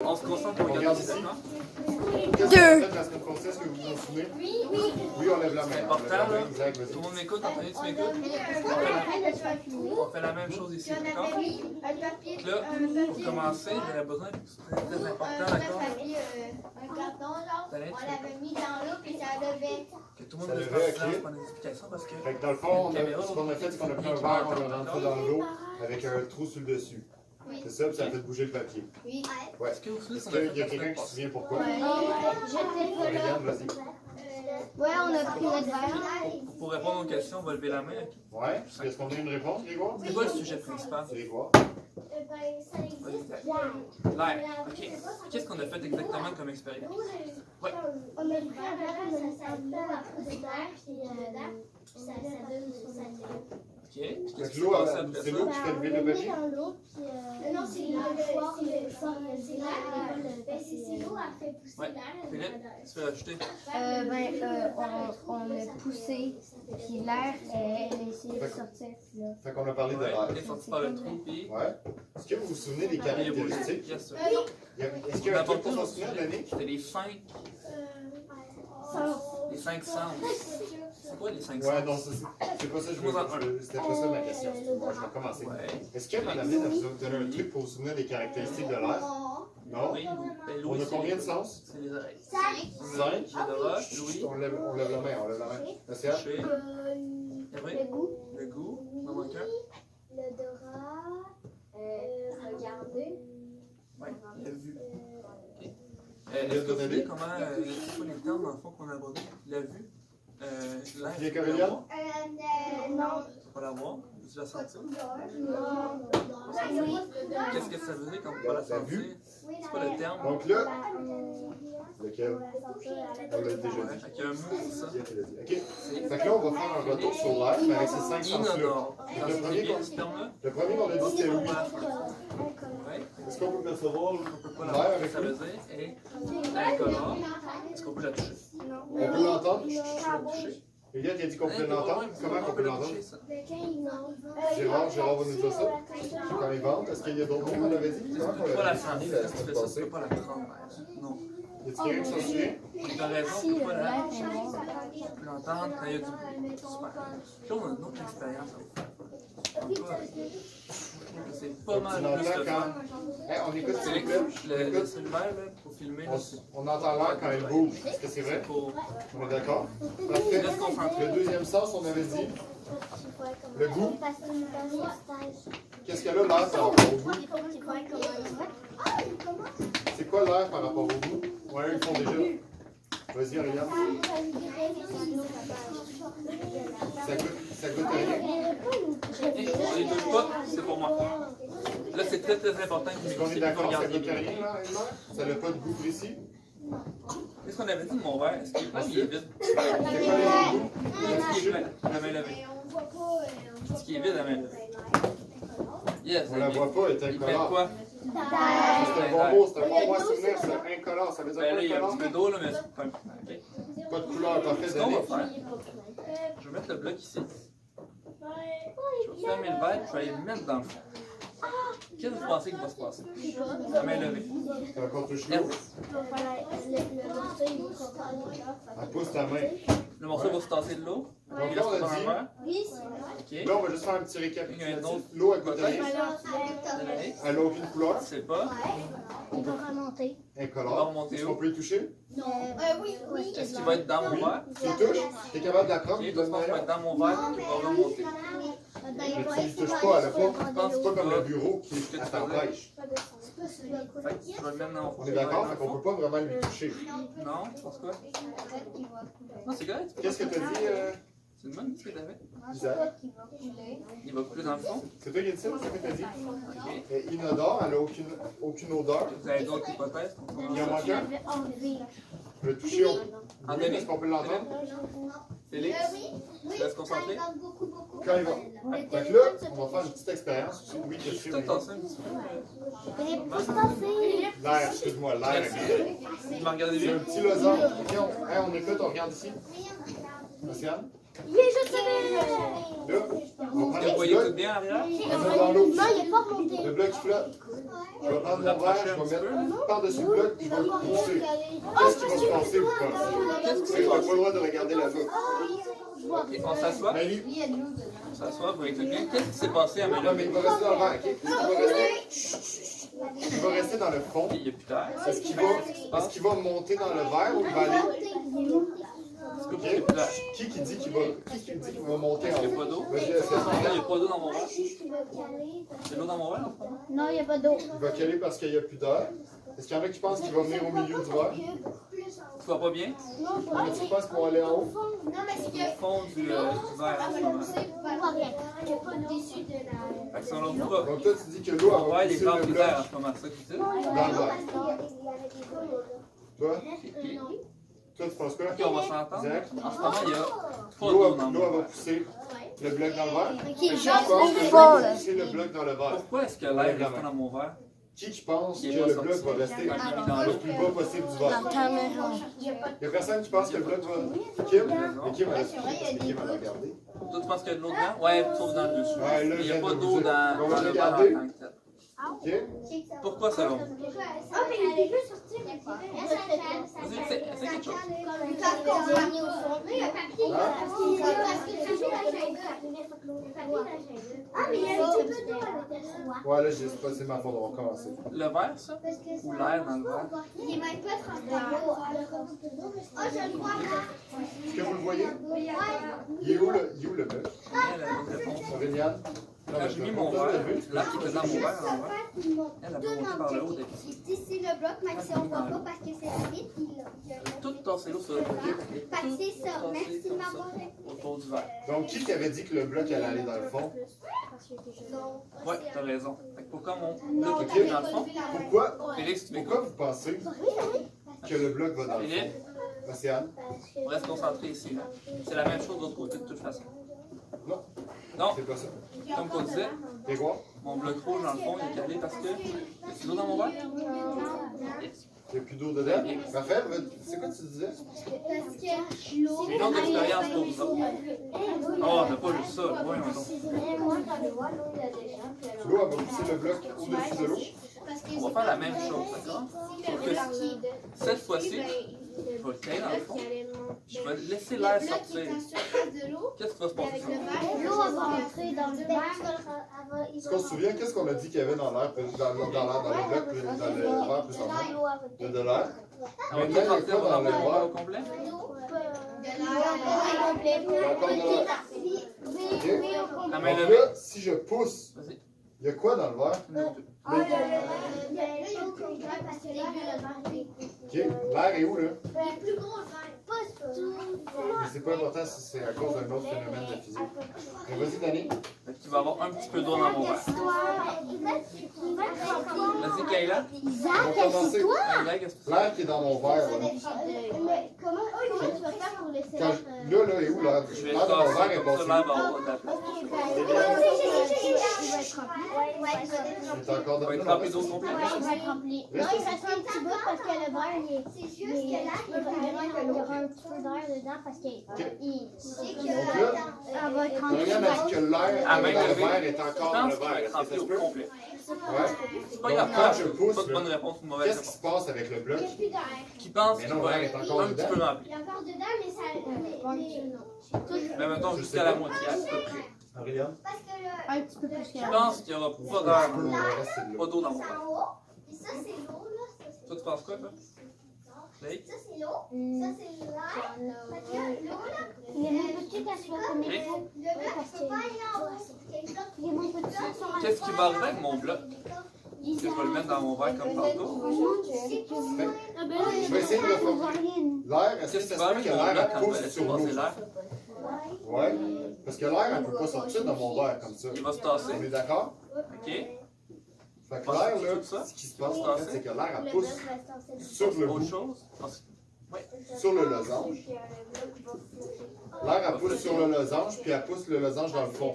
On se concentre pour regarde regarder ici. d'accord? Qu'est-ce qu'on a fait la semaine passée? Est-ce que vous vous en souvenez? Oui, on lève la main. C'est On important, lève la là. main, Isaac, Tout le vas-y. monde m'écoute, Anthony, tu m'écoutes? On fait la même chose ici, d'accord? Donc là, pour commencer, j'aurais besoin, c'est très important, d'accord? Un carton, genre, T'allais, on tu l'avait mis dans l'eau, puis ça levait. Que tout le Ça monde puisse levait, faire ok. silence pendant les explications parce que. Fait que dans le fond, ce qu'on a fait, c'est qu'on a pris un verre, on l'a rentré dans l'eau avec un trou sur le dessus. C'est ça, puis ça a fait bouger le papier. Oui. Ouais. Est-ce que vous savez Est-ce ce qu'on a fait qu'il y a la quelqu'un semaine qui se passée? souvient pourquoi? J'étais pas là. Regarde, vas-y. Ouais, on a pris notre verre. Pour répondre aux questions, on va lever la main. Ok. Ouais. Est-ce qu'on a une réponse, Grégoire? C'est quoi le sujet principal? Grégoire. L'air. Ok. Qu'est-ce qu'on a fait exactement comme expérience? Ouais. On a pris un verre, on a mis de l'eau à poudre d'air, puis dedans, puis ça donne ça. Ok. Qu'est-ce Fait qui que s'est l'eau, passé après c'est ça? l'eau qui fait lever le papier? Non, c'est l'air, c'est l'air, c'est l'eau a fait pousser Ouais. l'air. Philippe, tu veux rajouter? On a poussé, puis l'air, elle a essayé de sortir. Puis là. Fait qu'on a parlé de Ouais. l'air. Il est sorti par le trou, puis. Ouais. Est-ce que vous vous souvenez des Il y a caractéristiques? Yes, sir. Est-ce qu'il y a un truc pour s'en souvenir, Danick? C'était les 5. Les 5 sens. C'est quoi les 5 sens? Ouais, non, c'est pas ça, c'était pas ça ma question. Moi, je vais commencer. Ouais. Est-ce que Mme Lynn a vous donné un truc pour vous souvenir des caractéristiques de l'air? Non? Oui, ben, On Louis, a c'est combien de les- sens? C'est les oreilles. 5. L'odorat, Louis, On lève la main, on lève la main. Océane? toucher, Gabriel, le goût, il en manque un. L'odorat, regarder. Ouais, il a vu. Ok. Il a Est-ce que vous donné. savez comment, c'est quoi les termes dans le fond qu'on a abordés? La vue, l'air, Bien, tu peux Caroline? l'avoir, Non. tu peux pas l'avoir, tu la sentir. Non. Qu'est-ce que ça veut dire quand on peut pas la La sentir? vue. C'est quoi le terme? Donc là, lequel? On l'a déjà Ouais, dit. fait qu'il y a un mot pour ça. Ok. Fait que là, on va faire un retour sur l'air, mais avec ces 5 sens-là. Inodore. Le Dans premier bien qu'on- ce terme-là? Le premier qu'on a dit, c'était oui. Ouais. Est-ce qu'on peut percevoir On peut pas l'air l'avoir, avec ça veut lui? dire est incolore. Est-ce qu'on peut la toucher? On peut l'entendre? Je peux la toucher. Eliott, il a dit qu'on peut l'entendre. Comment on peut l'entendre? toucher, ça? Gérard va nous dire ça. Quand il vente, est-ce qu'il y a d'autres mots qu'on avait dit? Tu Comment peux on pas la l'avait sentir. dit la Quand tu semaine fais ça, tu passée? peux pas la prendre. Non. Y a-t-il quelqu'un qui s'en souvient? Tu as raison, Si tu peux pas l'air la est noir, tu peux l'entendre quand il y a du bruit. Super. Puis là, on a une autre expérience à vous faire. Je trouve que c'est pas mal Tu plus l'entends le quand... fun. Hey, on écoute, s'il vous Félix, plaît. le cellulaire, là, pour filmer, là, c'est On entend l'air quand il bouge. Est-ce que c'est vrai? pour... On est d'accord? Parfait. Reste concentré. Le deuxième sens, on avait dit le goût. Qu'est-ce que là, l'air par rapport au goût? C'est quoi l'air par rapport au goût? Ouais, ils le font déjà. Vas-y, regarde. Ça goûte rien. Et on les touche pas, c'est pour moi. Là, c'est très très important que Est-ce vous qu'on est puissiez d'accord? Ça regarder goûte bien. rien, là, l'air? Ça n'a pas de goût précis? Qu'est-ce qu'on avait dit de mon verre? Est-ce qu'il est vide? C'est quoi les goûts? Est-ce qu'il est plein? La main levée. Est-ce qu'il est vide, la main levée? Yes, On la voit pas, elle est il fait incolore. quoi? C'est un bon mot, c'est un bon mot à souvenir, c'est incolore. Ça veut dire Ben là, quoi il y a un incolore? petit peu d'eau, là, mais c'est pas un... Pas de couleur, parfait, Ce qu'on va Danick. faire, je vais mettre le bloc ici. Je vais fermer le verre, je vais aller le mettre dans le fond. Qu'est-ce que vous pensez qu'il va se passer? La main levée. Ça va qu'on touche Yes. l'eau. Elle pousse ta main. Le morceau va se tasser de l'eau. Donc Il là, reste on pas dans a un dit, verre. là, OK. on va juste faire un petit Il y a un récapitulatif. autre. L'eau, elle goûte rien. Soleil. Elle n'a aucune couleur. C'est pas. il va remonter. Il va Incolore. remonter Est-ce où? qu'on peut y toucher? Est-ce qu'il va être dans mon verre? Tu le touches? T'es capable de la prendre? OK, de parce le qu'on va mettre? être dans mon verre et il va remonter. Mais tu ne touches pas, elle a pas. C'est pas comme le bureau qui t'empêche. Fait que je vais le mettre dans mon On est d'accord? Fait qu'on peut pas vraiment lui toucher. Non, tu penses quoi? Non, c'est correct. Qu'est-ce que t'as dit, C'est une bonne idée que t'avais. Isaac? Il va couler dans le fond. C'est toi qui as dit ça? C'est ce que t'as dit? OK. Elle est inodore, elle n'a aucune odeur. Vous avez d'autres hypothèses? Il y en manque un? Enlevé. Le toucher au... Anthony? Est-ce qu'on peut l'entendre? Félix? Tu laisses concentrer? Quand il va. Fait que là, on va faire une petite expérience aussi. Oui, Je je suis sais. tout tassé un petit peu. L'air, excuse-moi, l'air. Il m'a regardé C'est un bien. petit losange. Ok, on écoute, on regarde ici. Océane? Yeah, je savais! Là, on va prendre Vous le voyez tout bloc, bien en arrière? on le met dans l'eau. Non, il n'est pas remonté. Le bloc qui flotte. Je vais prendre mon verre, je vais mettre par-dessus le bloc, puis je vais le pousser. Qu'est-ce qui va se passer, vous pensez? Qu'est-ce qui Tu s'est n'as pas passé? le droit de regarder là-bas. Ok, on s'assoit. Maëlie, On s'assoit, vous voyez tout bien. Qu'est-ce qui s'est passé à non, mais il Mélanie? va rester dans le verre, OK? Il va rester dans le fond. Il n'y a plus d'air. Est-ce qu'il va monter dans le verre ou il va aller? Il n'y a plus d'air. Qui dit qu'il va monter en Il n'y a haut? pas d'eau. Vas-y, Il essaie. n'y a pas d'eau dans mon verre. Il y a de l'eau dans mon verre, en fait? Non, il n'y a pas d'eau. Il va caler parce qu'il n'y a plus d'air. Est-ce qu'il y en a qui pensent qu'il va venir au milieu du verre? Tu vas pas bien? Il y en a qui pensent qu'il va aller en haut? Non, mais c'est Au fond du verre en ce moment. Il n'y a pas d'issue de la... Fait que selon vous, là, Donc toi, tu dis que l'eau, on elle va va les pousser plantes le d'air bloc en ce moment, c'est ça que tu dis? dans le verre. Toi, Ok. toi, tu penses quoi? Ok, on va s'entendre. Zach? En ce moment, il y a pas L'eau, d'eau dans elle mon va verre. pousser le bloc dans le verre? Ok, Qui je pense que suis l'eau pas, va là. pousser le bloc dans le verre? Pourquoi est-ce que l'air est resté dans mon verre? Qui pense que Il est pas le sorti. bloc va rester Quand il est dans le l'eau. plus bas possible du verre? La caméra. Il n'y a personne qui pense que le bloc va... Kim? Mais Kim, elle a regardé. Toi, tu penses qu'il y a de l'eau dedans? Ouais, sauf dans le dessus. Ouais, là, Il n'y je a viens pas de d'eau vous dans, dire. On va dans le verre en regarder. tant que tel. OK? Pourquoi selon vous? Ah, mais il veut sortir. Vas-y, c'est quelque chose. Ah, mais il y a un petit peu d'eau à l'intérieur. Ouais, là, c'est ma faute, on va recommencer. Le verre, ça? Ou l'air dans le verre? Il est même pas transparent. Ah, je le vois là. Est-ce que vous le voyez? Il est où le bloc? Elle a la bonne réponse. Aurélien? Quand j'ai mis mon verre, l'air qui était dans mon verre, en verre, elle a monté par le haut des Ici le bloc, même si on ne voit pas parce que c'est rapide, tout tassé l'eau sur le côté. Fait que c'est ça. Tout Merci tassé de comme ça, m'avoir répondu. autour du verre. Donc, qui t'avait dit que le bloc allait aller dans le fond? Non. Ouais, t'as raison. Fait que pourquoi mon bloc est dans le fond? Pourquoi? Félix, tu m'écoutes? Pourquoi vous pensez que le bloc va dans le fond? Philippe, Océane? on reste concentré ici. Là. C'est la même chose de l'autre côté de toute façon. Non, Non, c'est pas ça. comme on disait, Grégoire? mon bloc rouge dans le fond il est calé parce que. C'est l'eau dans mon verre? Yes. Il n'y a plus d'eau dedans? Raphaël, c'est quoi tu disais? Parce que l'eau. C'est une autre expérience pour vous autres. Oh, on n'a pas juste ça. Voyons donc. Moi, quand je vois l'eau, il y a des gens qui L'eau, elle va pousser le bloc au-dessus de l'eau? On va faire la même chose, d'accord? Sauf que cette fois-ci, je vais le caler dans le fond. Je vais laisser l'air sortir. Qu'est-ce qui va se passer? L'eau va rentrer dans le verre. Est-ce qu'on se souvient, qu'est-ce qu'on a dit qu'il y avait dans l'air, dans le bloc, dans le verre présentement? Il y a de l'air. On va tout Maintenant, il y a rentrer quoi dans le dans le verre? au complet? OK? La main Donc levée. là, si je pousse, Vas-y. il y a quoi dans le verre? OK? L'air est où, là? Mais c'est pas important si c'est à cause d'un autre phénomène de physique. Mais vas-y, Dani. Fait que tu vas avoir un petit peu d'eau dans mon verre. Vas-y, Kayla. On va commencer. Kayla, qu'est-ce que tu fais? L'air qui est dans mon verre, là. Comment tu vas faire pour laisser Là, est où l'air? Je vais L'air dans mon verre tasser est comme ça, passé. l'air va avoir de la place. Il est encore On dans va le être rempli d'eau complète. Non, il reste un petit bout parce que le verre, il y aura un petit peu d'air dedans parce que Donc là, va être Dorian a dit que l'air À main dans le levée. verre est Je encore dans le pense qu'il va verre. être Est-ce que rempli ça se au peut? complet. Ouais. C'est pas Donc, grave. quand je Pas pousse, de bonne là, réponse ou de mauvaise qu'est-ce qui réponse. se passe avec le bloc? plus d'air. Qui pense Mais qu'il non, va l'air est être encore un petit dedans. peu rempli. Il y a encore dedans, mais ça. Mais mettons Je jusqu'à sais la pas. moitié, à peu près. Aurélien? Parce que Un petit peu plus Je que pense qu'il n'y aura pas Un d'air, peu, le reste, c'est de pas l'eau. d'eau dans mon c'est verre. en haut. Et ça, c'est l'eau, là. Toi, tu penses quoi, toi? Blake? Ça, c'est l'eau. Ça, c'est l'air. Parce que l'eau, là. Il est moins petit qu'elle soit comme Blake? ça. Le bloc, il peut pas aller en haut. Il est moins petit. Qu'est-ce qui va arriver avec mon bloc? Est-ce que je vais le mettre dans mon verre comme tantôt? Je vais essayer de le former. L'air, est-ce que Qu'est-ce qui ça va se peut arriver que avec mon l'air bloc elle quand je vais pousse laisser sur l'eau? passer l'air? Ouais. Parce que l'air, elle ne peut pas sortir de mon verre comme ça. Il va se tasser. On est d'accord? OK? Fait que l'air, là, ce qui se passe, en fait, c'est que l'air, elle pousse sur le Autre bout, chose? sur le losange. L'air, elle pousse sur le losange, puis elle pousse le losange dans le fond.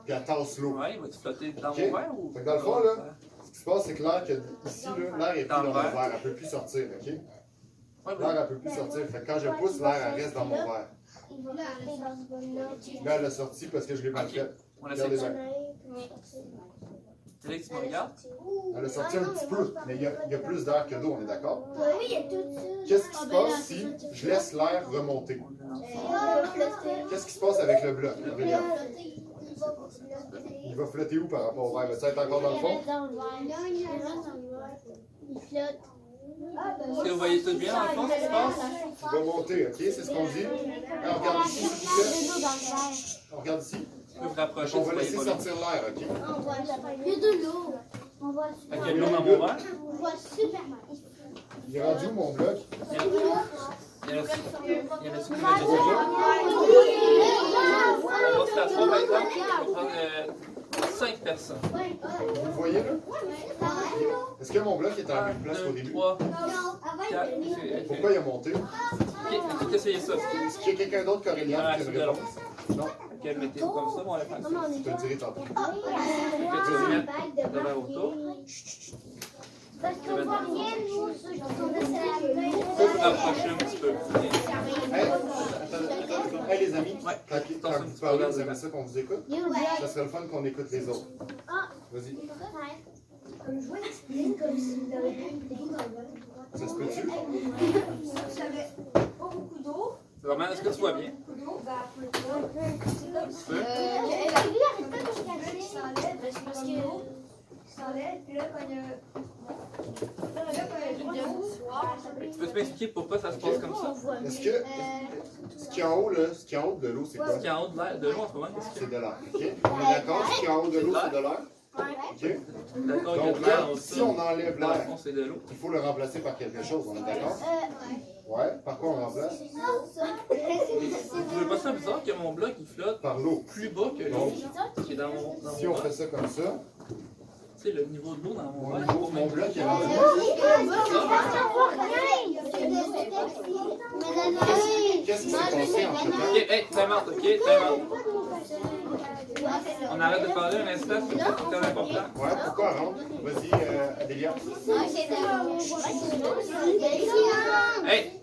Puis elle tasse l'eau. Ouais, il va-tu flotter dans OK. mon verre ou? Fait que dans le fond, là, ce qui se passe, c'est que l'air, ici, là, l'air est plus Dans dans le mon verre. verre. Elle ne peut plus sortir, OK? Ouais, L'air, elle peut plus sortir. Fait que quand je pousse, l'air, elle reste dans mon verre. Là, elle a sorti parce que je l'ai mal Ok. fait. On essaie. Regardez bien. Félix, tu me regardes? Elle a sorti un petit peu, mais il y a plus d'air que d'eau, on est d'accord? Oui, il y a tout ça. Qu'est-ce qui se passe si je laisse l'air remonter? Qu'est-ce qui se passe avec le bloc? Regarde. Il va flotter où par rapport au verre? Va-t-il être encore dans le fond? Il flotte. Est-ce que vous voyez tout bien dans le fond ce qui se passe? Il va monter, ok? C'est ce qu'on dit. Alors, on regarde ici, s'il vous plaît. On regarde ici. Je peux vous rapprocher On si va vous voyez laisser pas bien. sortir l'air, ok? Il y a de l'eau. On voit Fait qu'il y a de l'eau dans mon verre. on voit super mal. Il est rendu où mon bloc? Il y en a qui me On va se faire 3 par exemple. On va prendre 5 personnes. Vous le voyez là? Est-ce que mon bloc est à la même place qu'au 2, début? 3, Non, 4. Pourquoi il a monté? Ok, tout essayer ça. Est-ce qu'il y a quelqu'un d'autre qu'Aurélien qui a une réponse? Non? Ok, mettez-vous comme ça, on va faire ça. Je te le dirai tantôt. Fait que tu vas mettre le verre autour. Parce qu'on voit rien, nous, Faut vous rapprocher un petit peu. Hey, attends. Hey les amis, Ouais. quand vous parlez, vous aimez ça qu'on vous écoute? Ça serait le fun qu'on écoute les autres. Vas-y. Comme je vois une spline, comme si vous avez Ça se peut-tu? J'avais pas beaucoup d'eau. Vraiment, est-ce que tu vois bien? Beaucoup d'eau, ben, Tu peux? puis là, quand il y a. Là, quand il y a trop d'eau, Tu peux m'expliquer pourquoi ça se passe comme ça? Est-ce que ce qui est en haut là, ce qui est en haut de l'eau, c'est quoi? Ce qui est en haut de l'air, de l'eau en ce moment, qu'est-ce qu'il y C'est de l'air. Ok? On est d'accord? Ce qui est en haut de l'eau, c'est de l'air. Ok? a? D'accord, il y a Donc de l'air là, en si dessous. on enlève Dans le l'air, fond, c'est de l'eau. il faut le remplacer par quelque chose. On est d'accord? Ouais. Par quoi on remplace? Je veux pas ça bizarre que mon bloc il flotte Par l'eau. plus bas que l'eau qui est dans mon Si on verre. fait ça comme ça, Tu sais, le niveau de l'eau dans mon verre. mon bloc est rendu. Qu'est-ce qui s'est passé en chemin? Ok, hey, time out, ok, time out. On arrête de parler un instant, c'est très important. Ouais, pourquoi rentre? Vas-y, Adélia. Hey!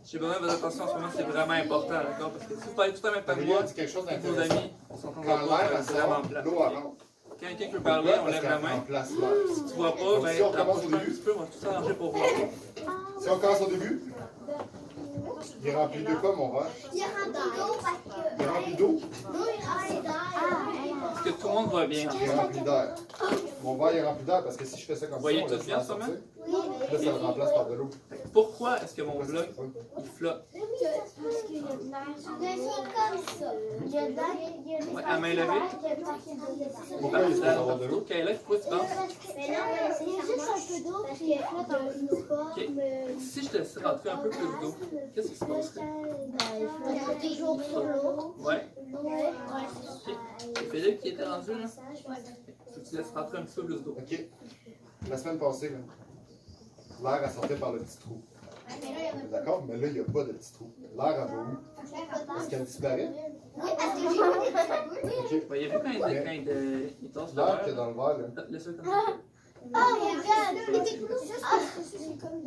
J'ai besoin de votre attention en ce moment, c'est vraiment important, d'accord? Parce que si vous parlez tout en même temps que Adélia moi, a dit quelque chose vos d'intéressant. amis sont en train de Quand l'air voir elle vraiment sort, plat. l'eau elle rentre. Quelqu'un peut parler, on Parce lève la qu'elle main. remplace l'air. Si tu vois pas, Donc, ben, si on commence au rapproche-toi un début. petit peu, on va tout s'arranger pour voir. Si on commence au début, il est rempli de quoi mon verre? Il est rempli d'eau? Est-ce que tout le monde va bien? Il est rempli d'air. Mon verre est rempli d'air parce que si je fais ça comme ça, Voyez on tout laisse bien, l'air ça, sortir. Là, ça le remplace par de l'eau. Pourquoi est-ce que mon bloc, il flotte? Ouais, à main levée. Pourquoi il est supposé avoir de l'eau? Ok, là, pourquoi tu penses? Ok. Si je te laisse rentrer un peu plus d'eau, qu'est-ce qui se passerait? Ouais. Ok. C'est Philippe qui était rendu, là? Faut que tu laisses rentrer un petit peu plus d'eau. Ok. La semaine passée, là, l'air a sorti par le petit trou. D'accord? Mais là, il n'y a pas de petit trou. L'air, elle va où? Est-ce qu'elle disparaît? Ok. Voyez-vous quand il tasse le L'air qu'il y a verre? dans le verre, là. Laisse-le comme ça.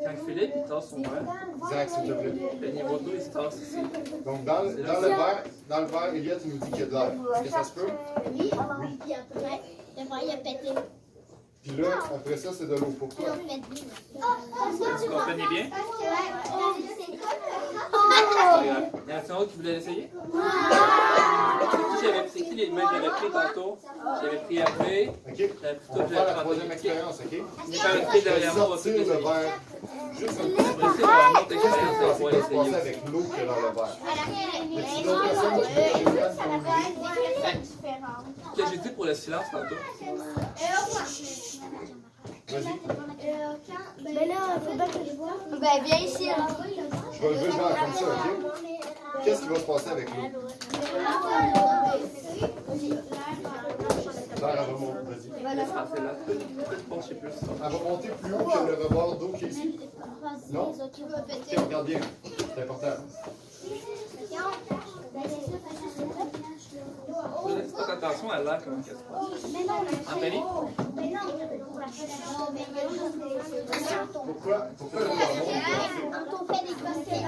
Quand Philippe il tasse son verre, Zach, s'il te plaît. le niveau d'eau il se tasse ici. Donc, dans le verre, Elliot, il nous dit qu'il y a de l'air. Est-ce que ça se peut? Puis là, après ça, c'est de l'eau. Pourquoi? Vous comprenez bien? Il y en a un autre qui voulait l'essayer? C'est qui les mains que j'avais pris tantôt? J'avais pris après. Ok? J'avais pris On va toute faire la la troisième expérience, ok? Je vais faire une fille derrière moi, on va tout Sortir le essayer. verre. Juste un petit peu. On va essayer d'avoir une autre Qu'est-ce qui expérience, on va va se passer l'essayer. avec l'eau qu'il y a dans le verre? Y a-t-il d'autres personnes qui veulent Qu'est-ce que j'ai dit pour le silence tantôt? Vas-y. Mais là, faut pas que je vois. Ben, viens ici. Là. Je vais lever le verre comme ça, ok? Qu'est-ce qui va se passer avec l'eau? L'air, elle va monter. Vas-y. Laisse rentrer là. Peut-être pencher plus. Elle va monter plus haut que le rebord d'eau qui est ici. Non? Ok, regarde bien. C'est important. Je laisse pas attention à l'air, comment qu'elle se passe. Anthony? Pourquoi le ballon? Quand on fait des crossfit.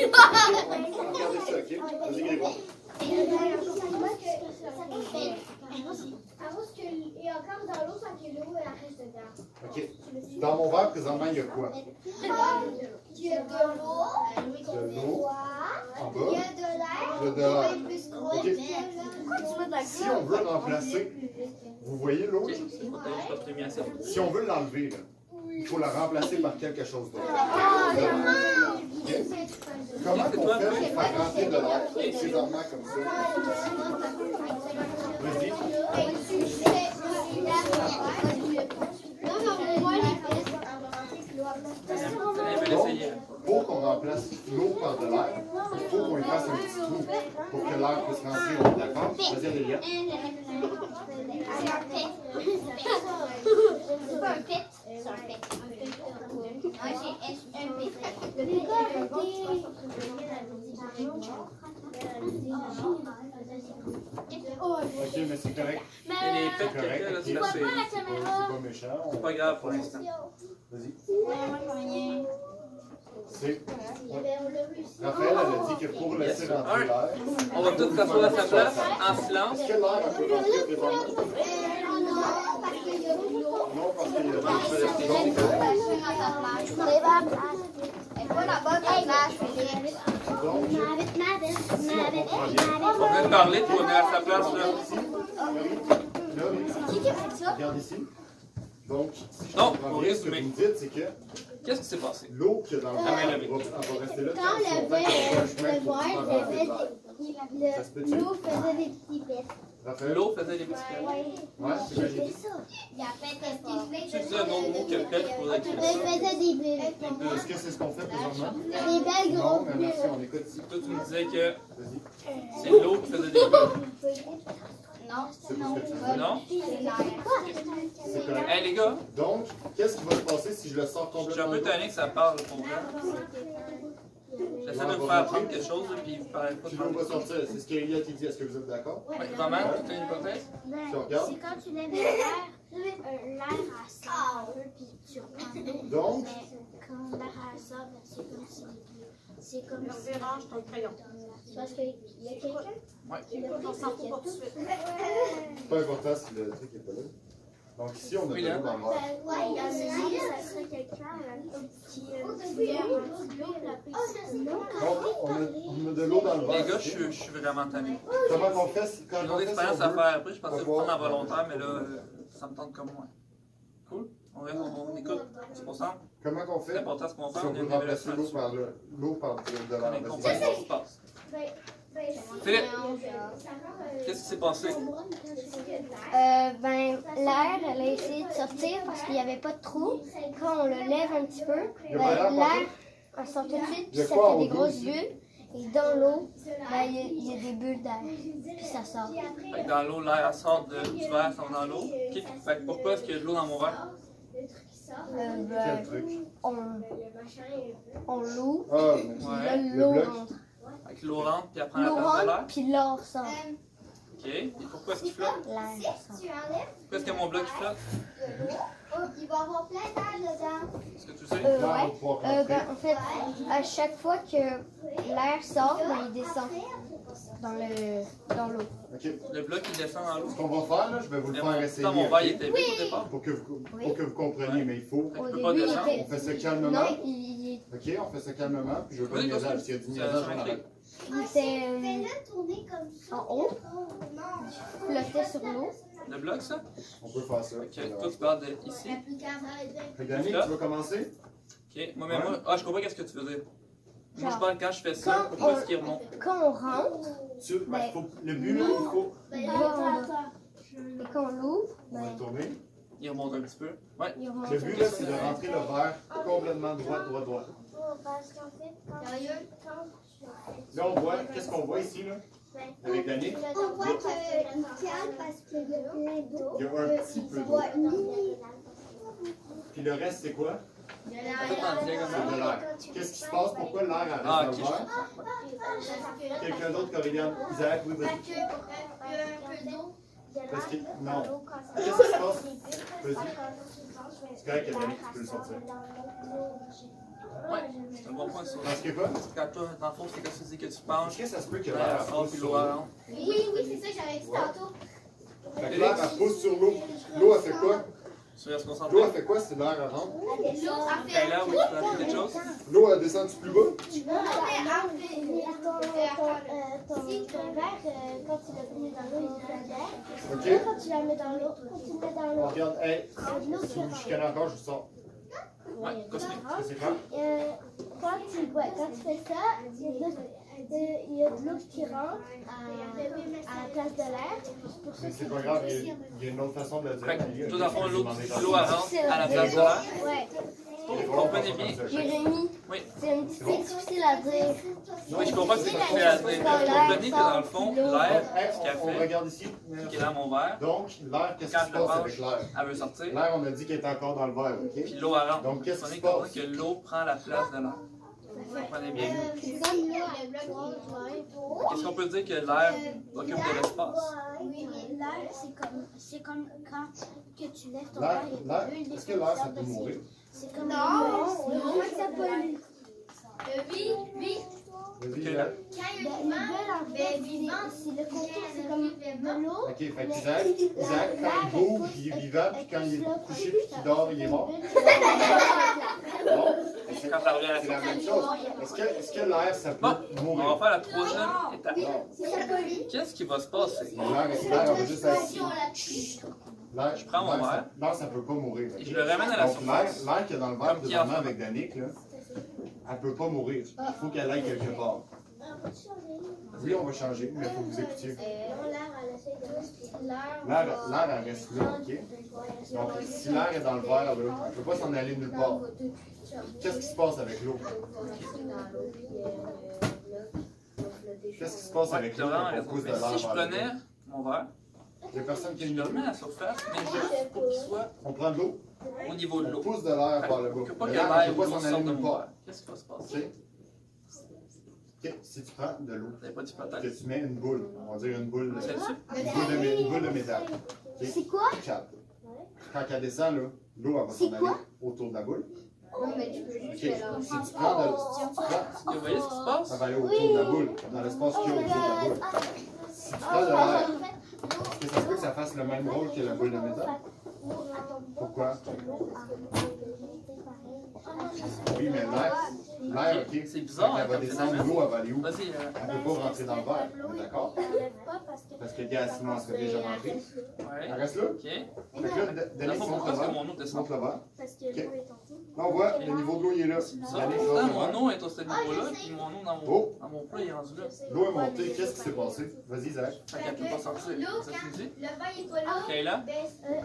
Regardez ça, ok? Vas-y, Grégoire. Et encore dans l'eau, sans que l'eau reste dedans. Ok. Dans mon verre, présentement, il y a quoi? Il y a de l'eau. De l'eau. En bas. Il y a de l'air. Il y a de l'air. Plus gros. Ok. Si on veut remplacer, vous voyez l'eau? Ok, c'est pas terrible, je t'ai mis assez. Si on veut l'enlever, là, il faut la remplacer par quelque chose d'autre. Ok? Comment on fait pour faire rentrer de l'air présentement comme ça? Vas-y. Allez, je vais l'essayer. Pour qu'on remplace l'eau par de l'air, il faut qu'on lui fasse un petit trou pour que l'air puisse rentrer. On est d'accord? Vas-y, Adélia. C'est pas un pet. C'est un pet. Moi, j'ai Ok, mais c'est correct. Et les C'est pets correct. que là, ok. c'est assez. C'est pas méchant. C'est pas grave pour l'instant. Vas-y. C'est. Raphaël, elle a dit que pour laisser rentrer l'air. On va tous s'asseoir à sa place, en silence. Est-ce que l'air peut rentrer présentement? Non, parce qu'il y a Je vais rester ici. donc, On vient de parler, tu vas venir à sa place là. là, regarde ici. Donc, si je Non, comprends on bien, risque, ce que mais- vous me dites, c'est que Qu'est-ce qui s'est passé? l'eau qu'il y a dans le Ah, mais verre, là, elle va rester là. Quand si on le fait un chemin verre, pour faire rentrer de l'air. Ça se peut-tu? l'eau faisait des petits pets. Raphaël? L'eau faisait des petits pets. Ouais, c'est ce que j'ai dit. Il a fait Tu dis un autre mot que pet, il faudrait qu'il Il faisait des bulles. Est-ce que c'est ce qu'on fait présentement? Des belles Non, grosses mais bulles. merci, on écoute ici. Toi, tu me disais que Vas-y. c'est l'eau qui faisait des bulles. Non, C'est pas ce que tu dis. Non? C'est correct. Hey les gars, Donc, qu'est-ce qui va se passer si je le sors je suis un complètement? peu tanné que ça parle pour vrai. J'essaie de me faire apprendre quelque chose, puis il paraît pas Tu de l'eau va sortir, c'est ce qu'Elia qui dit. Est-ce que vous êtes d'accord? Ouais, Roman, tu as une hypothèse? Tu regardes? C'est quand tu lèves l'air à sort, puis tu reprends l'eau. Donc, Mais quand l'air à sort, c'est comme si. C'est comme si. Range ton crayon. Parce qu'il y a quelqu'un Ouais. qui l'a pris, On s'en c'est qu'il y a fout pas tout de tout. suite. c'est pas important si le truc n'est pas là. Donc ici, on a de Oui, là. l'eau dans le verre. Ouais, il y a ça serait quelqu'un qui voulait rentrer de l'eau, puis Donc, on a de l'eau dans le verre. Les gars, je suis vraiment tanné. Comment on fait si- quand J'ai une on autre fait expérience si on à veut? faire après, je pensais le prendre en volontaire, mais là, ça me tente comme moi. Cool? On écoute. C'est pour ça. Comment qu'on C'est fait important ce qu'on fait. si on On veut est remplacer l'eau par l'eau par de On l'air? est Vas-y. compris ce qui se passe. Philippe, qu'est-ce qui s'est passé? Ben, l'air, elle a essayé de sortir parce qu'il n'y avait pas de trou. Quand on le lève un petit peu, Il y a pas d'air ben, l'air, elle sort tout de suite, Il y a puis ça quoi en fait des haut grosses ici? bulles. Et dans l'eau, ben, il y a des bulles d'air. Puis ça sort. Fait que dans l'eau, l'air elle sort du verre, ça va dans l'eau. Ok. Fait que pourquoi est-ce qu'il y a de l'eau dans mon verre? Quel Ben, truc? on l'ouvre, Ah, puis Ouais. là, Le l'eau bloc. rentre. Fait que l'eau rentre, puis elle prend la L'eau place de rentre, l'air. puis l'air sort. Ok. Et pourquoi est-ce qu'il flotte? L'air sort. tu enlèves Pourquoi est-ce que mon bloc il flotte? de l'eau, il va y avoir plein d'air dedans. Est-ce que tu sais? L'air va Ouais. pouvoir rentrer. Ben, en fait, à chaque fois que l'air sort, ben, il descend dans l'eau. OK. Le bloc il descend dans l'eau. Ce qu'on va faire, là, je vais vous le faire essayer. Mon verre il OK? était vide au départ. Pour que vous compreniez, mais il faut. Fait que Au je peux début, pas il descendre. On fait ça calmement. Non, il OK, on fait ça calmement, puis je veux pas Oui, de niaisage. vas-y. S'il y a du Ça- niaisage, ça on m'intrigue. arrête. était Fais-le tourner comme ça. en haut, Non. flottait sur l'eau. Le bloc ça? On peut faire ça. Ok. Toi tu parles de ici. Fait que Dani, tu veux commencer? Ok. Moi, ah, je comprends qu'est-ce que tu veux dire. Moi je parle quand je fais ça, Quand pourquoi on- est-ce qu'il remonte? Quand on rentre, Le but, là, il faut. il va en haut. Et quand on l'ouvre, On va ben, le tourner. Il remonte un petit peu. Ouais. il remonte. Le but, là, c'est de rentrer le verre complètement droit. Parce qu'en fait, quand Là, on voit, qu'est-ce qu'on voit ici, là? Avec Dani? on voit qu'il calme parce qu'il y a plein d'eau. Il y a un petit peu d'eau. Puis le reste, c'est quoi? Tout en C'est diagonale. de l'air. Qu'est-ce qui se passe? Pourquoi l'air reste Ah, dans ok. le verre? Quelqu'un d'autre, Coréliane? Isaac, oui, vas-y. Parce que, non. Qu'est-ce qui se passe? Vas-y. C'est correct, Yannick, tu peux le sortir. Ouais, c'est un bon point ça. Parce que quoi? Quand toi, dans le fond, c'est comme tu dis que tu penches, Est-ce que ça se peut que l'air l'air sort pousse puis sur l'eau l'eau? rentre. Oui, c'est ça que j'avais dit tantôt. Fait que l'air, elle pousse sur l'eau. L'eau, elle fait quoi? Tu restes concentré. L'eau, elle fait quoi si l'air elle rentre? L'eau, en fait. Kayla, oui, tu peux ajouter quelque chose? L'eau, elle descend plus bas? Non, mais en fait, ton verre, quand tu l'as mis dans l'eau, il est derrière. Ok. Là, quand tu la mets dans l'eau, quand tu le mets dans On l'eau, regarde, hey, c'est de l'eau si qui vous me chicanez encore, je vous sors. Ouais, continue. Est-ce que c'est clair? quand tu fais ça, il y a de l'eau qui rentre à la place de l'air. Mais c'est pas grave, il y a une autre façon de le dire. Fait que, tout dans le fond, l'eau Demandez elle dans le- rentre à la place de l'air. Ouais. Comprenez bien. Jérémy, Oui. c'est un petit peu difficile à dire. Oui, je comprends que c'est difficile à dire. Comprenez que dans le fond, l'air, Hey, ce qu'elle on fait, regarde ici. qui est dans mon verre, Donc, l'air, qu'est-ce qui quand se je le passe passe, avec l'air? elle veut sortir. L'air, on a dit qu'il est encore dans le verre, OK? Puis l'eau elle rentre. Donc, qu'est-ce qui Comprenez se passe? que l'eau prend la place de l'air. Comprenez bien. C'est comme l'eau, le bloc rose, Qu'est-ce qu'on peut dire que l'air occupe de l'espace? oui, mais l'air, c'est comme quand que tu lèves ton L'air, verre, il y a des bulles, est-ce que l'air, ça peut mourir? C'est comme non, ça pollue. Oui. Vas-y, Ok, Isaac. là. Quand il y a une bulles, en fait, c'est le contour, c'est comme de l'eau. OK, fait qu'Isaac, quand il bouge, il est vivant, puis quand il est couché puis qu'il dort, il est mort. Bon, Quand ça revient à la c'est la surface. même chose. Est-ce que l'air, ça Bon, peut on va mourir? faire la troisième étape. Si ça pollue. Qu'est-ce qui va se passer? L'air, on va juste être... L'air, Je prends mon verre. L'air, ça peut pas mourir. Et OK? je le ramène à la Donc, surface. l'air qu'il y a dans le verre Comme qui en présentement fait. avec Danick, là, elle peut pas mourir. Il faut qu'elle aille quelque part. Oui, on va changer, mais il faut que vous écoutiez. L'air, elle reste là, OK? Donc, si l'air est dans le verre, là, elle ne peut pas s'en aller nulle part. Qu'est-ce qui se passe avec l'eau? Qu'est-ce qui se passe Ouais, avec tu as l'eau vraiment quand on raison. pousse de Mais l'air si je vers le prenais bas? mon verre, Il y a personne qui je est le venu. mets à la surface, mais juste pour qu'il soit On prend de l'eau, au niveau de on l'eau. pousse de l'air vers le Que pas bas. que L'air l'air ne ou peut pas l'eau s'en sorte aller de nulle mon part. verre. Qu'est-ce qui va se passer? OK? OK, si tu prends de l'eau, Vous n'avez pas dit que peut-être. tu mets une boule, on va dire une boule Celle-ci? une boule de métal. OK? C'est quoi? Quatre. Quand elle descend, là, l'eau elle va s'en aller autour de la boule. OK? Si tu prends de Vous voyez ce qui se passe? ça va aller autour de la boule, dans l'espace qu'il y a autour de la boule. Si tu prends de l'air, est-ce que ça se peut que ça fasse le même rôle que la boule de métal? Pourquoi? Oui, mais l'air, OK? C'est bizarre, Quand elle va comme descendre, phénomène. l'eau, elle va aller où? Vas-y, Elle ne peut pas rentrer dans le verre, on est d'accord? Parce que gars, sinon elle serait déjà rentrée. ouais. Elle reste là? Ok. Fait que là, Dans le Denis, fond, montre pourquoi le est-ce que verre. mon eau descend? Montre le verre. Parce que l'eau est en dessous. Là, on voit, le niveau de l'eau, il est là. C'est bizarre. Denis, Pourtant, montre le mon verre. eau est à ce niveau-là, puis mon eau dans mon plat il est rendu là. L'eau est montée, qu'est-ce qui s'est passé? Vas-y, Zach. Fait qu'elle peut pas sortir. L'eau, Ça tu dis? le verre est pas là. Ok, là.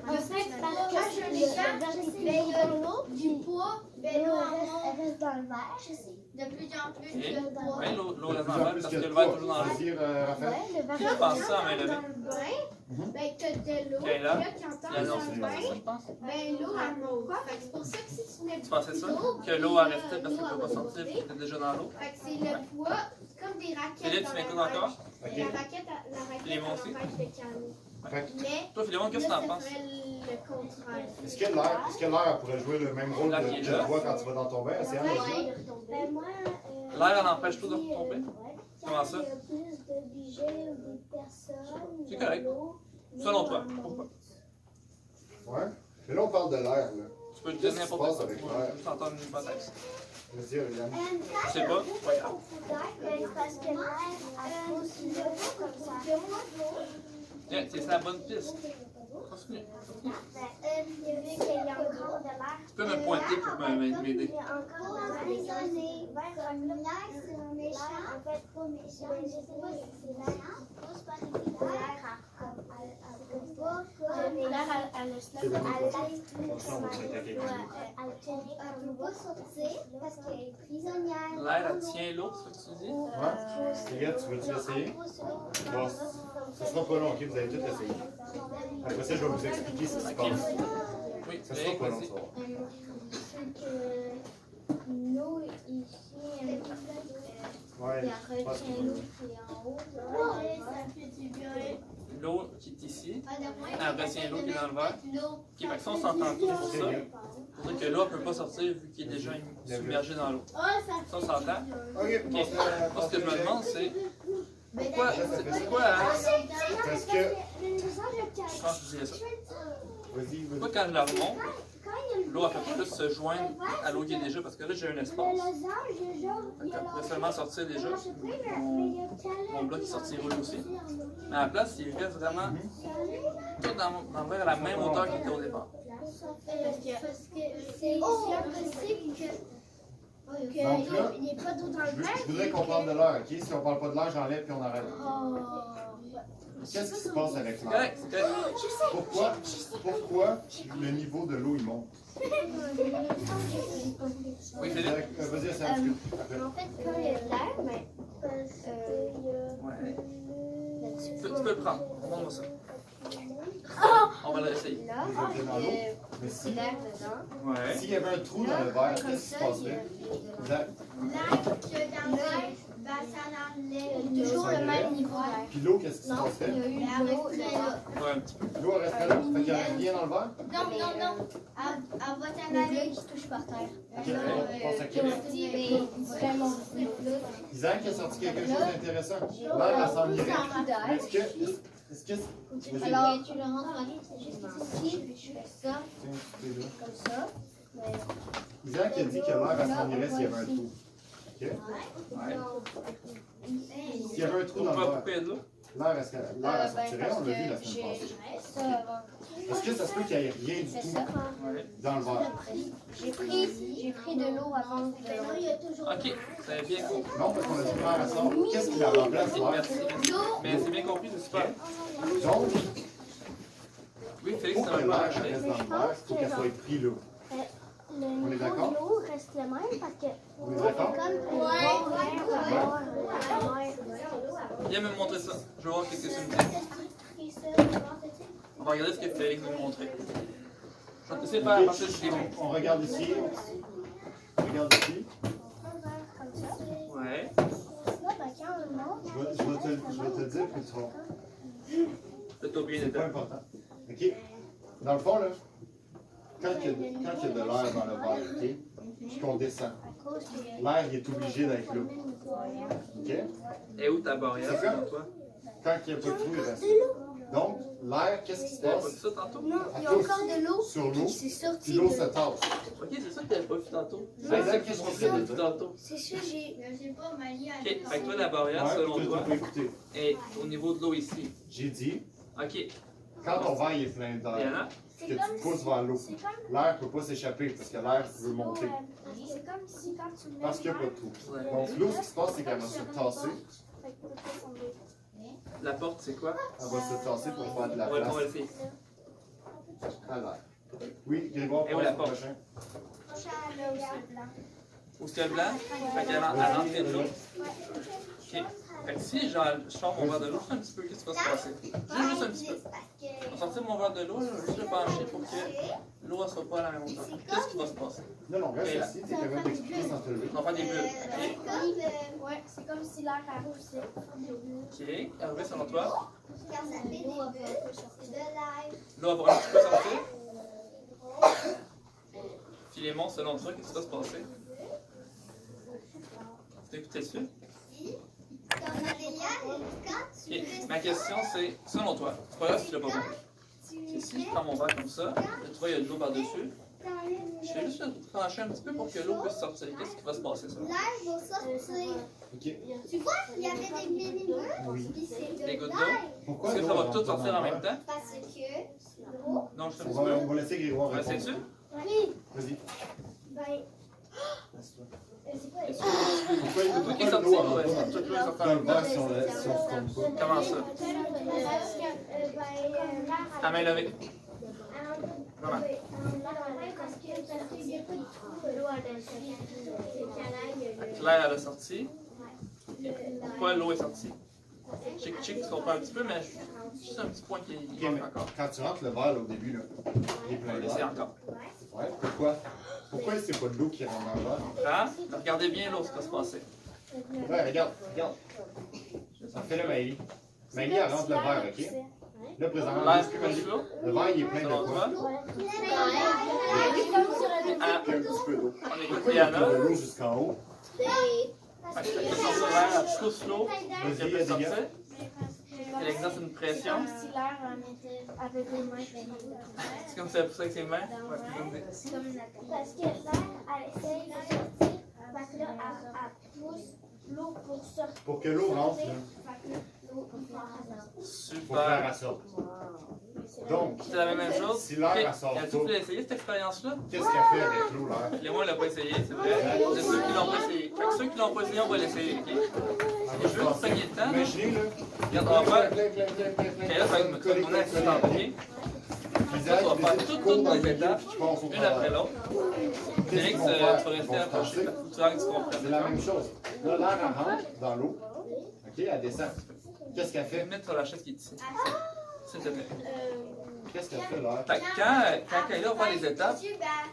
En fait, parce que le verre est dans l'eau, du poids, l'eau elle reste dans le verre. De plus en plus Ok. de poids. Ouais, l'eau De reste plus dans en le verre plus parce qu'il que y a le de verre est poids. toujours dans l'eau. Vas-y, Raphaël. Ouais, le verre Je pense ça à main levée. dans le bain, ben t'as de l'eau, Ok, puis là. là quand t'entres Il y a dans le bain, je pense. ben l'eau elle monte pas. Fait que c'est pour ça que si tu mets Tu pensais ça? d'eau, Que l'eau a resté parce qu'elle peut pas sortir puis que t'es déjà dans l'eau? fait que c'est le poids, c'est comme des raquettes Philippe, dans tu la m'écoutes neige. encore? OK. La raquette Clément aussi? elle empêche de calmer. Fait que, Mais Toi, Philémon, qu'est-ce que là, t'en ça penses? ferait le contraire. est-ce que l'air elle pourrait jouer le même rôle L'air que qui est que là. toi quand tu vas dans ton bain? C'est Ouais. vas-y. Ben moi, L'air, elle empêche tout de retomber? Comment ça? il y a plus de budget ou des personnes. C'est correct. Selon toi, pourquoi? Ouais. Mais là, on parle de l'air, là. Tu peux te Qu'est-ce dire qui se n'importe passe quoi. avec Moi, l'air? je juste entendre une hypothèse. Vas-y, Aurélien. Je sais pas, c'est pas grave. Parce que l'air, elle pousse l'eau comme ça. Tiens, c'est la bonne piste. Continue. Vu qu'il y a encore de l'air. Tu peux me pointer pour m'aider. Il y a encore de l'air. Les l'air, c'est méchant. En fait, pas méchant. Je sais pas si c'est méchant. C'est pas l'air. L'air, elle le snap. C'est la même chose. Elle Franchement, on va checker quelqu'un. ne peut pas sortir parce qu'elle est prisonnière. L'air, elle tient l'eau, c'est ce que tu dis? Ouais. Juliette, tu veux-tu essayer? Bon, Ça sera pas long, ok? Vous allez tout essayer. Après ça, je vais vous expliquer ce qui se passe. Oui, Ça sera pas long, vas-y. ça va. C'est que l'eau ici, Ouais. il retient l'eau qui est en haut. L'eau qui est ici, elle retient l'eau qui est dans le verre. Ok, fait que ça, on s'entend tous sur ça. Pour dire que l'eau ne peut pas sortir vu qu'il est déjà submergé dans l'eau. Ça, on s'entend. Ok, Ok. Moi, ce que je me demande, c'est pourquoi, c'est quoi, Parce que. je pense que je disais ça. Vas-y, Pourquoi vas-y. quand je la remonte, l'eau ne peut pas juste se joindre à l'eau qui est déjà, parce que là, j'ai un espace. Fait que ça peut seulement sortir déjà. Mon bloc qui sortira lui aussi. Mais à la place, il reste vraiment tout dans le verre à la même hauteur qu'il était au départ. Parce que c'est impossible qu'il n'y ait pas d'eau dans le Je voudrais qu'on parle de l'heure, ok? Si on parle pas de l'heure, j'enlève puis on arrête. Qu'est-ce qui se passe avec C'est l'heure? correct, c'est correct. Pourquoi le niveau de l'eau il monte? Oui, Philippe. Vas-y, c'est un petit peu. Après. En fait, quand il y a de l'air, mais Ouais. Tu peux le prendre. Montre-moi ça. On va l'essayer. Là, Vous êtes dans l'eau. Mais si, l'air dedans. Ouais. s'il y avait un trou dans le verre, qu'est-ce qui se passerait? l'air que dans l'air, ça enlève Toujours le même niveau d'air. Puis l'eau, qu'est-ce qui se Il y passerait? a eu l'eau. Ouais, un petit peu. L'eau elle resterait là, fait qu'il n'y aurait rien dans le verre? Non, non, non. Elle va t'en Le aller. bleu qui touche par terre. Ok, on pense à Québec. Vraiment Isaac a sorti quelque chose d'intéressant. L'air, elle s'ennuierait. d'air. Est-ce que. Vas-y. Alors, tu le rentres dans l'île, c'est juste ici, puis je fais ça, Tiens, tu es là. comme ça. Isaac a dit que l'air, elle s'ennuierait s'il y avait un trou. Ok? Ouais. S'il y avait un trou dans le Pourquoi verre, il y a de l'eau? l'air, elle sortirait, on l'a vu la semaine passée. Ça avant. Est-ce que ça se peut qu'il n'y ait rien du C'est tout ça. Ouais. dans le verre? J'ai pris de l'eau avant de Ok, c'est bien compris. Non, parce qu'on a dit l'air, elle sort. Qu'est-ce qui la remplace, l'air? Merci. Mais c'est bien compris, c'est super. Donc, Oui, Félix, pour c'est que un peu l'air acheté. reste dans le verre, il faut qu'elle soit pris là. Le est niveau d'accord? de l'eau reste le même parce que On est d'accord? Viens me montrer ça. Je vais voir ce que ça me dit. On va regarder ce que Félix veut nous montrer. Je vais essayer de faire à partir du début. On regarde ici. On regarde ici. Ouais. Je vais te dire que tu vas. Là, t'as oublié C'est les pas dates. important. OK? Dans le fond, là, quand il y a de l'air dans le verre, OK? Puis qu'on descend, l'air il est obligé d'être là. OK? Et où ta barrière, C'est selon toi? Quand il n'y a pas de trou, il reste. Donc, l'air, qu'est-ce qui se T'avais pas passe? vu ça tantôt? il y a encore de l'eau Sur l'eau, qui s'est puis sortie. l'eau se tasse. Ok, c'est ça que t'avais pas vu tantôt. C'est Exact, ça que qu'est-ce je qu'on montrais fait depuis tantôt. C'est ça, j'ai pas Mali à Ok, fait que toi, la barrière, Ouais, selon tu toi, peux écouter. est au niveau de l'eau ici. J'ai dit, Ok. quand ton verre il est plein Et d'air, là? que tu pousses vers l'eau, l'air ne peut pas s'échapper parce que l'air veut monter. C'est comme si quand tu mets Parce qu'il n'y a pas de trou. Ouais. Donc, l'eau, ce qui se passe, c'est qu'elle va se tasser. La porte, c'est quoi? Elle va se tasser pour faire de la On va place essayer. à l'air. Oui, Grégoire, Et où passe la au porte? prochain. Où est-ce qu'il y a le blanc? Fait qu'elle à l'entrée de l'eau. Ok. Fait que si je sors mon verre de l'eau, juste un petit peu, qu'est-ce qui va se passer? Juste un petit peu. Je vais sortir mon verre de l'eau, je vais juste le pencher pour que l'eau ne soit pas à la même hauteur. Qu'est-ce qui va se passer? Non, non, reste assis, t'es capable d'expliquer sans te lever. On va faire des bulles. Ouais, c'est comme si l'air arrosait. Ok. Hervé, selon toi, Quand ça fait des bulles, c'est de l'air. l'eau va un petit peu sortir. Philémon, selon toi, qu'est-ce qui va se passer? Tu écouté dessus? Quand on a des liens, quand tu Ok. Ma question, c'est, selon toi, c'est pas grave si tu l'as pas compris. tu Si je prends mon verre comme ça, là, tu vois, il y a de l'eau par-dessus. Je fais juste le pencher un petit peu pour que l'eau puisse sortir. Qu'est-ce qui va se passer, ça? l'air va sortir. OK. Tu vois, il y avait des mini-bulles, puis c'est de Des gouttes d'eau? l'air. Pourquoi Est-ce que ça l'eau va rentre tout pas sortir dans en le même verre? temps? Parce que l'eau, Non, je fais un On petit peu. va laisser Grégoire On va essayer répondre. dessus? oui, Vas-y. ben, Laisse-toi. c'est quoi? Est-ce que- Pourquoi Tout qui est l'eau sorti, rentre ouais. pas Tout l'eau est sorti dans en le même temps. verre si on se trompe pas? Comment ça? Parce que, À main levée. Comment? parce qu'il n'y a pas de trou, l'eau a L'air, elle a sorti. Pourquoi l'eau est sortie? Je sais que tu comprends un petit peu, mais juste un petit point qui Ok, manque mais encore. quand tu rentres le verre là, au début, là, il est On plein va de laisser verre. encore. Ouais, pourquoi? Pourquoi c'est pas de l'eau qui rentre dans le verre? Hein? Regardez bien l'eau, ce qui va se passer. Ouais, regarde. Ça fait le Maëlie. Maëlie, elle rentre le verre, ok? Là, présentement, L'air le plus comme ça, verre, il est plein de selon quoi? toi. Un petit peu d'eau. On écoute Pourquoi il y a Diana. de l'eau jusqu'en haut? Fait que la pression sur l'air, elle pousse l'eau, Vas-y, qui peut sortir. Adelia. Elle exerce une pression. si l'air avait des mains. C'est comme si elle poussait avec ses mains. Ouais, c'est comme des- Parce que l'air, elle essaye de sortir. Fait que là, elle pousse l'eau pour sortir. Pour que l'eau rentre, là, Fait que là, l'eau, il part à l'heure. faut que l'air Super. elle sorte. Donc, C'est la même chose. si l'air, Ok. elle sort As-tu pas. pu l'essayer cette expérience-là? qu'est-ce qu'elle fait avec l'eau, l'air? Et moi, elle l'a pas essayé, c'est vrai. C'est ceux qui l'ont pas essayé. Fait que ceux qui l'ont pas essayé, on va l'essayer, ok? Je veux que le temps. Imaginez, là. Regarde, on va faire. plein. Ok, là, ça va me Coller, tourner à coller, 6 en coller. pied. Isaac, On va faire décide toutes de courir dans les le étapes, milieu, puis tu passes au une travers. après l'autre. Qu'est-ce Félix, qu'ils tu vont vas faire? rester Ils vont se approché. tasser. Tu vas que tu comprennes. C'est la même chose. Là, l'air, elle rentre dans l'eau. OK, elle descend. Qu'est-ce qu'elle Je vais fait? me mettre sur la chaise qui est ici. S'il te plaît. Qu'est-ce qu'elle fait, l'air? Fait que quand elle est là, on va faire les étapes,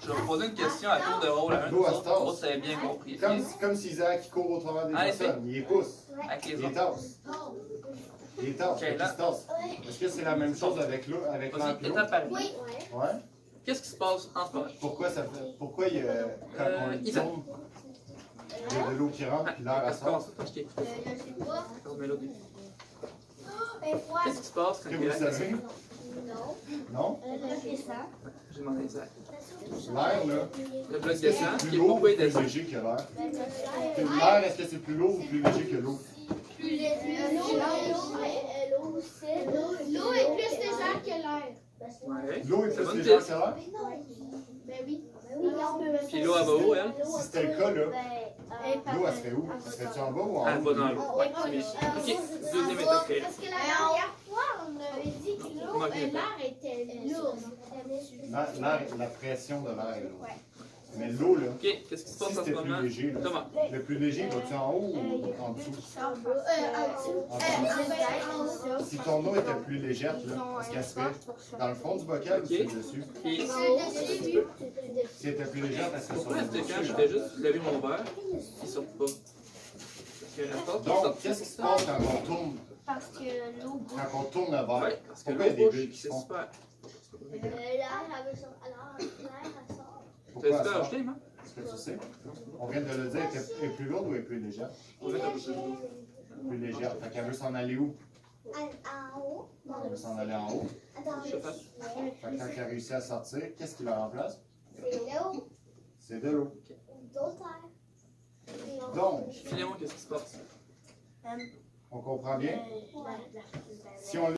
je vais vous poser une question à tour de rôle à un L'eau, elle se autres. tasse. Vous autres, vous avez bien compris. Comme si Isaac il court au travers des Allez, personnes. Il les pousse. Avec les Il les autres. tasse. Il les tasse. Ok, Fait qu'il là. se tasse. Est-ce que c'est la même chose avec l'eau, avec l'air Vas-y, puis l'eau? étape par étape. Ouais. Qu'est-ce qui se passe en ce moment? Pourquoi il y a, quand on le Isaac. tourne, il y a de l'eau qui rentre puis l'air elle Qu'est-ce qui se passe? sort? Toi, je t'ai écouté. D'accord, mélodie. Et froid. Qu'est-ce qui se passe quand Est-ce que il vous est le là? savez? Non? J'ai demandé à Isaac. L'air, là, Le bloc est-ce que descend. c'est Et plus lourd ou pourquoi il plus descend? léger que l'air? L'air, est-ce que c'est plus lourd ou plus léger que l'eau? L'eau est plus légère que l'air. Ouais. L'eau est C'est plus bonne légère piste. que l'air? Ben oui. Puis l'eau, elle va où, elle? Si c'était le cas, là, l'eau, elle serait où? Elle serait-tu en bas ou en Elle va haut? dans l'eau. Ouais, c'est bien. Ok, deuxième étape. ok. Parce que la dernière fois, on avait dit que l'eau, l'air était lourd. La pression de l'air est lourde. Mais l'eau, là, Ok, qu'est-ce qui se passe si en ce c'était moment? plus léger, là, Thomas. le plus léger, va-tu en haut ou en dessous? En dessous. Si ton eau était plus légère, là, est-ce qu'elle serait dans le fond du bocal ou sur le dessus? Puis, Si elle était plus légère, parce que sur pourquoi le est-ce que quand dessus. je fais juste lever mon verre, il sort pas? Parce qu'il y a une porte qui Donc, sort. qu'est-ce qui se passe quand on tourne, Parce que l'eau bouge. quand on tourne le verre? Ouais, parce que Pourquoi il y a l'eau des bouge, bulles qui se c'est font? super. L'air, elle sort. T'as Pourquoi dit elle quoi sort? ajouter, Emma? Est-ce que tu sais? On vient de le dire, elle est plus lourde ou elle est plus légère? On va mettre un peu plus d'eau. Plus légère. Fait qu'elle veut s'en aller où? En haut. Elle veut s'en aller en haut. Je sais pas. Fait que quand elle a réussi à sortir, qu'est-ce qui la remplace? C'est l'eau. C'est de l'eau. D'autres. Donc, Filez-moi, qu'est-ce qui se passe? on comprend bien? Si on